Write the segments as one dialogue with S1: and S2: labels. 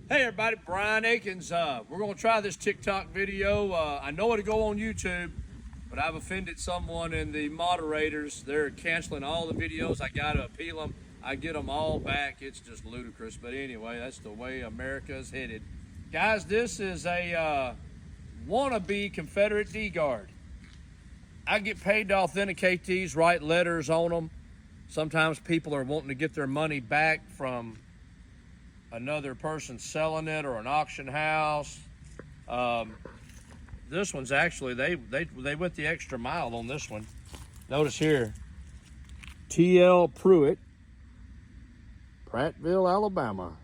S1: Hey everybody, Brian Akins. We're going to try this TikTok video. I know it'll go on YouTube, but I've offended someone in the moderators. They're canceling all the videos. I got to appeal them. I get them all back. It's just ludicrous. But anyway, that's the way America is headed. Guys, this is a wannabe Confederate D-Guard. I get paid to authenticate these, write letters on them. Sometimes people are wanting to get their money back from another person selling it or an auction house. This one's actually, they went the extra mile on this one. Notice here, T.L. Pruitt, Prattville, Alabama.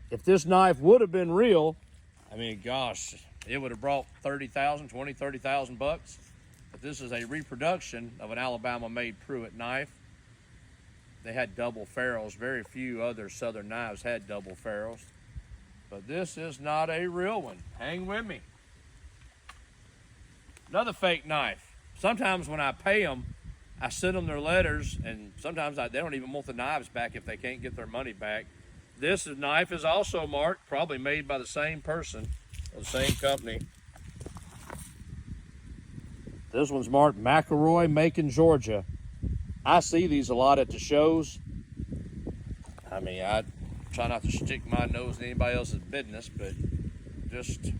S1: If this knife would have been real, I mean, gosh, it would have brought 30,000, 20, 30,000 bucks. But this is a reproduction of an Alabama-made Pruitt knife. They had double ferrules. Very few other Southern knives had double ferrules. But this is not a real one. Hang with me. Another fake knife. Sometimes when I pay them, I send them their letters, and sometimes they don't even want the knives back if they can't get their money back. This knife is also marked, probably made by the same person, or the same company. This one's marked McElroy, Macon, Georgia. I see these a lot at the shows. I mean, I try not to stick my nose in anybody else's business, but just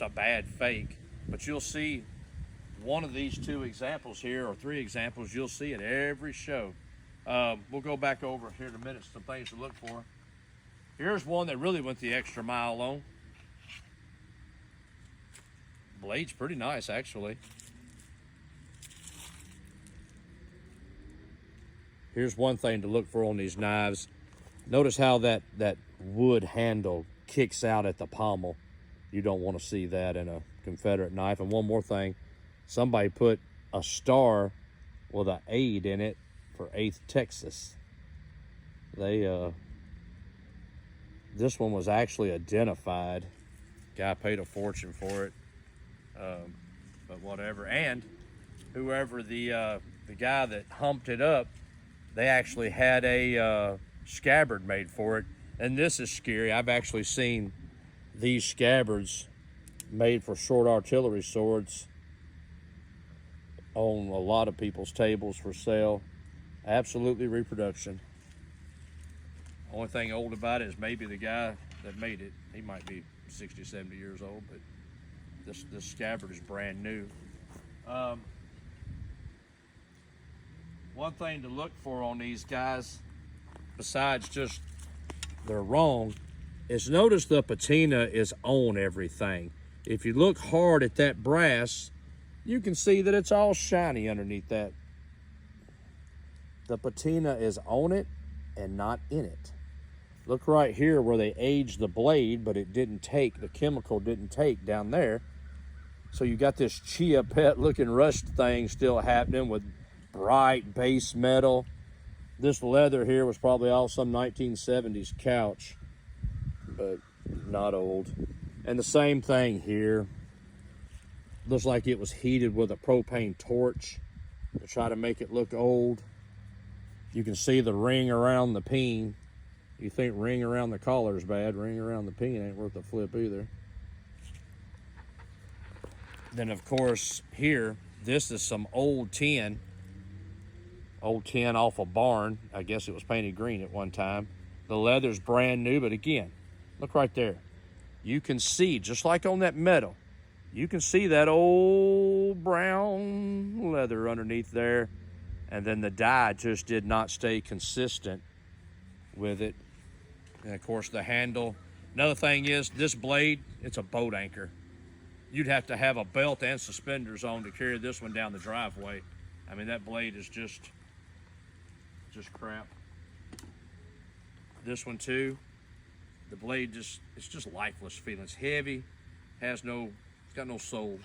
S1: a bad fake. But you'll see one of these two examples here, or three examples, you'll see at every show. We'll go back over here in a minute, some things to look for. Here's one that really went the extra mile on. Blade's pretty nice, actually. Here's one thing to look for on these knives. Notice how that wood handle kicks out at the pommel. You don't want to see that in a Confederate knife. And one more thing, somebody put a star with an 8 in it for 8th Texas. This one was actually identified. Guy paid a fortune for it, but whatever. And whoever the guy that humped it up, they actually had a scabbard made for it. And this is scary. I've actually seen these scabbards made for short artillery swords on a lot of people's tables for sale. Absolutely reproduction. Only thing old about it is maybe the guy that made it, he might be 60, 70 years old, but this scabbard is brand new. One thing to look for on these guys, besides just they're wrong, is notice the patina is on everything. If you look hard at that brass, you can see that it's all shiny underneath that. The patina is on it and not in it. Look right here where they aged the blade, but it didn't take, the chemical didn't take down there. So you got this chia pet looking rust thing still happening with bright base metal. This leather here was probably all some 1970s couch, but not old. And the same thing here. Looks like it was heated with a propane torch to try to make it look old. You can see the ring around the peen. You think ring around the collar is bad, ring around the peen ain't worth a flip either. Then of course here, this is some old tin. Old tin off a barn. I guess it was painted green at one time. The leather's brand new, but again, look right there. You can see, just like on that metal, you can see that old brown leather underneath there. And then the dye just did not stay consistent with it. And of course the handle. Another thing is, this blade, it's a boat anchor. You'd have to have a belt and suspenders on to carry this one down the driveway. I mean, that blade is just crap. This one too, the blade it's just lifeless feeling. It's heavy, it's got no soul.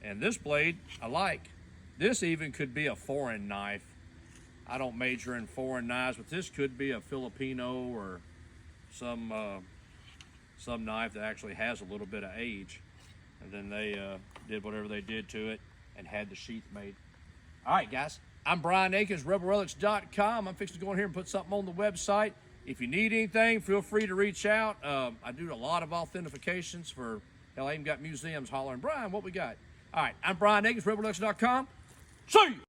S1: And this blade, I like. This even could be a foreign knife. I don't major in foreign knives, but this could be a Filipino or some knife that actually has a little bit of age. And then they did whatever they did to it and had the sheath made. All right, guys. I'm Brian Akins, reproduction.com. I'm fixing to go in here and put something on the website. If you need anything, feel free to reach out. I do a lot of authentications for, hell, I even got museums hollering, Brian, what we got? All right, I'm Brian Akins, reproduction.com. See you.